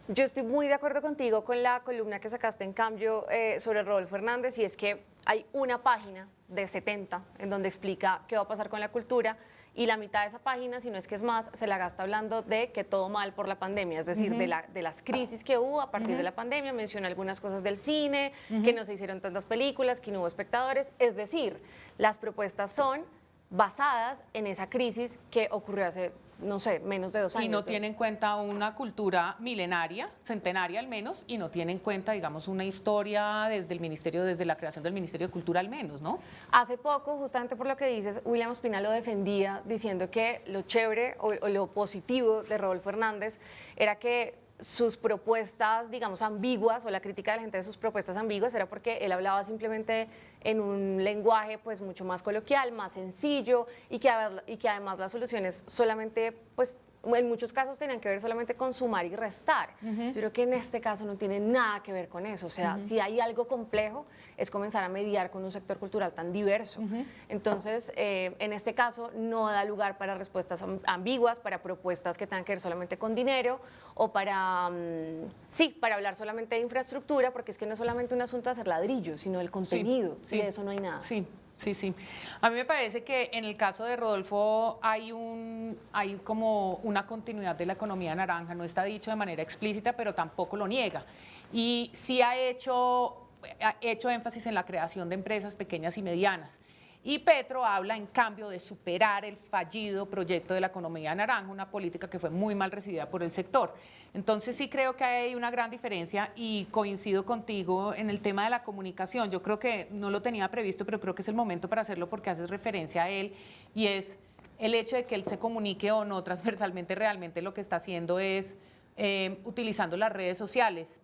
Yo estoy muy de acuerdo contigo con la columna que sacaste en cambio sobre Rodolfo Hernández, y es que hay una página de 70 en donde explica qué va a pasar con la cultura, y la mitad de esa página, si no es que es más, se la gasta hablando de que todo mal por la pandemia, es decir, de las crisis que hubo a partir de la pandemia. Menciona algunas cosas del cine, que no se hicieron tantas películas, que no hubo espectadores, es decir, las propuestas son basadas en esa crisis que ocurrió hace, no sé, menos de 2 años. Y no tiene en cuenta una cultura milenaria, centenaria al menos, y no tiene en cuenta, digamos, una historia desde el ministerio, desde la creación del Ministerio de Cultura al menos, ¿no? Hace poco, justamente por lo que dices, William Ospina lo defendía diciendo que lo chévere o lo positivo de Rodolfo Hernández era que sus propuestas, digamos, ambiguas, o la crítica de la gente de sus propuestas ambiguas, era porque él hablaba simplemente en un lenguaje pues mucho más coloquial, más sencillo, y que además las soluciones solamente, pues en muchos casos tenían que ver solamente con sumar y restar. Yo creo que en este caso no tiene nada que ver con eso. O sea, si hay algo complejo, es comenzar a mediar con un sector cultural tan diverso. Entonces, en este caso, no da lugar para respuestas ambiguas, para propuestas que tengan que ver solamente con dinero, o para, sí, para hablar solamente de infraestructura, porque es que no es solamente un asunto de hacer ladrillos, sino el contenido, y de eso no hay nada. Sí. Sí, sí. A mí me parece que en el caso de Rodolfo hay como una continuidad de la economía naranja. No está dicho de manera explícita, pero tampoco lo niega. Y sí ha hecho énfasis en la creación de empresas pequeñas y medianas. Y Petro habla, en cambio, de superar el fallido proyecto de la economía naranja, una política que fue muy mal recibida por el sector. Entonces sí creo que hay una gran diferencia, y coincido contigo en el tema de la comunicación. Yo creo que no lo tenía previsto, pero creo que es el momento para hacerlo porque haces referencia a él, y es el hecho de que él se comunique o no transversalmente. Realmente lo que está haciendo es utilizando las redes sociales.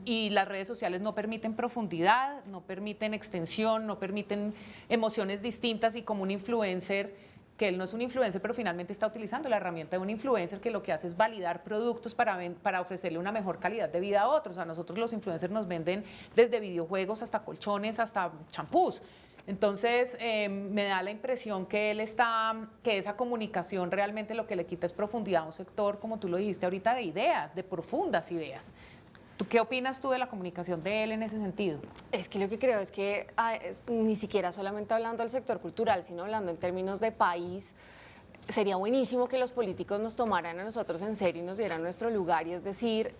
Y las redes sociales no permiten profundidad, no permiten extensión, no permiten emociones distintas, y como un influencer, que él no es un influencer, pero finalmente está utilizando la herramienta de un influencer, que lo que hace es validar productos para ofrecerle una mejor calidad de vida a otros. A nosotros los influencers nos venden desde videojuegos hasta colchones, hasta champús. Entonces, me da la impresión que que esa comunicación realmente lo que le quita es profundidad a un sector, como tú lo dijiste ahorita, de ideas, de profundas ideas. ¿Qué opinas tú de la comunicación de él en ese sentido? Es que lo que creo es que ni siquiera solamente hablando del sector cultural, sino hablando en términos de país, sería buenísimo que los políticos nos tomaran a nosotros en serio y nos dieran nuestro lugar, y es decir,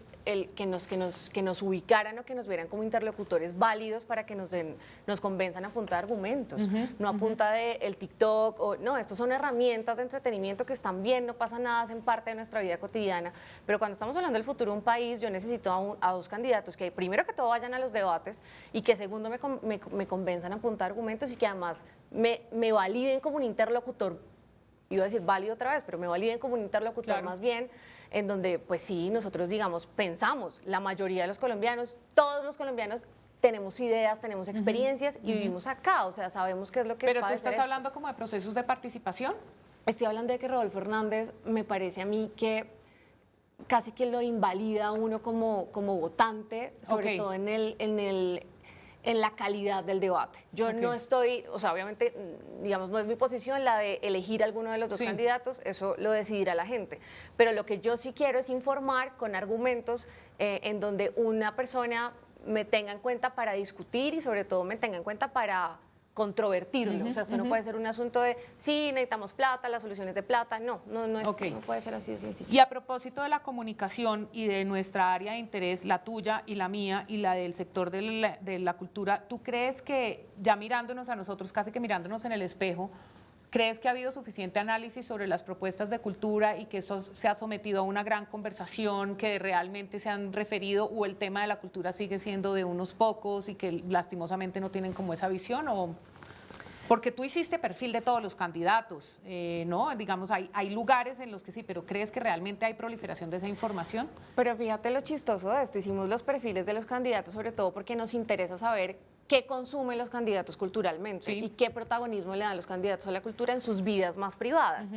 que nos ubicaran o que nos vieran como interlocutores válidos para que nos convenzan a punta de argumentos, no a punta de el TikTok, o no, estos son herramientas de entretenimiento que están bien, no pasa nada, hacen parte de nuestra vida cotidiana, pero cuando estamos hablando del futuro de un país, yo necesito a dos candidatos que primero que todo vayan a los debates, y que segundo me convenzan a punta de argumentos, y que además me validen como un interlocutor. Iba a decir válido otra vez, pero me validen como un interlocutor, claro, más bien, en donde, pues sí, nosotros, digamos, pensamos, la mayoría de los colombianos, todos los colombianos, tenemos ideas, tenemos experiencias, y vivimos acá, o sea, sabemos qué es lo que ¿Pero tú estás hablando como de procesos de participación? Estoy hablando de que Rodolfo Hernández, me parece a mí que casi que lo invalida a uno como votante, sobre todo en la calidad del debate. Yo no estoy, o sea, obviamente, digamos, no es mi posición la de elegir alguno de los dos candidatos, eso lo decidirá la gente, pero lo que yo sí quiero es informar con argumentos en donde una persona me tenga en cuenta para discutir, y sobre todo me tenga en cuenta para controvertirlo. O sea, esto no puede ser un asunto de, sí, necesitamos plata, las soluciones de plata, no puede ser así de sencillo. Y a propósito de la comunicación y de nuestra área de interés, la tuya y la mía y la del sector de la cultura, ¿tú crees que, ya mirándonos a nosotros, casi que mirándonos en el espejo, crees que ha habido suficiente análisis sobre las propuestas de cultura, y que esto se ha sometido a una gran conversación, que realmente se han referido, o el tema de la cultura sigue siendo de unos pocos y que lastimosamente no tienen como esa visión? O porque tú hiciste perfil de todos los candidatos, ¿no? Digamos, hay lugares en los que sí, pero ¿crees que realmente hay proliferación de esa información? Pero fíjate lo chistoso de esto, hicimos los perfiles de los candidatos sobre todo porque nos interesa saber qué consumen los candidatos culturalmente y qué protagonismo le dan los candidatos a la cultura en sus vidas más privadas.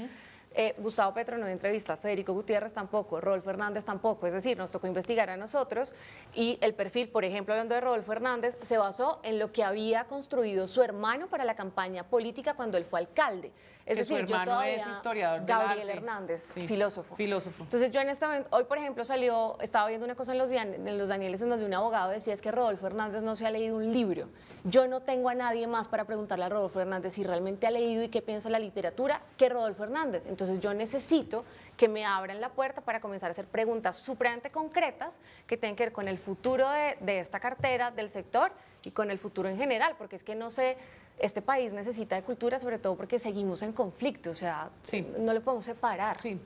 Gustavo Petro no dio entrevista, Federico Gutiérrez tampoco, Rodolfo Hernández tampoco, es decir, nos tocó investigar a nosotros y el perfil, por ejemplo, hablando de Rodolfo Hernández, se basó en lo que había construido su hermano para la campaña política cuando él fue alcalde. Es Que su decir, yo hermano todavía, es historiador del Gabriel arte. Hernández, Sí, filósofo. filósofo. Entonces yo en este momento, hoy por ejemplo estaba viendo una cosa en los Danieles en donde un abogado decía es que Rodolfo Hernández no se ha leído un libro. Yo no tengo a nadie más para preguntarle a Rodolfo Hernández si realmente ha leído y qué piensa de la literatura que Rodolfo Hernández. Entonces yo necesito que me abran la puerta para comenzar a hacer preguntas supremamente concretas que tienen que ver con el futuro de esta cartera, del sector y con el futuro en general, porque es que no sé, este país necesita de cultura sobre todo porque seguimos en conflicto, o sea, Sí. no le podemos separar. Sí,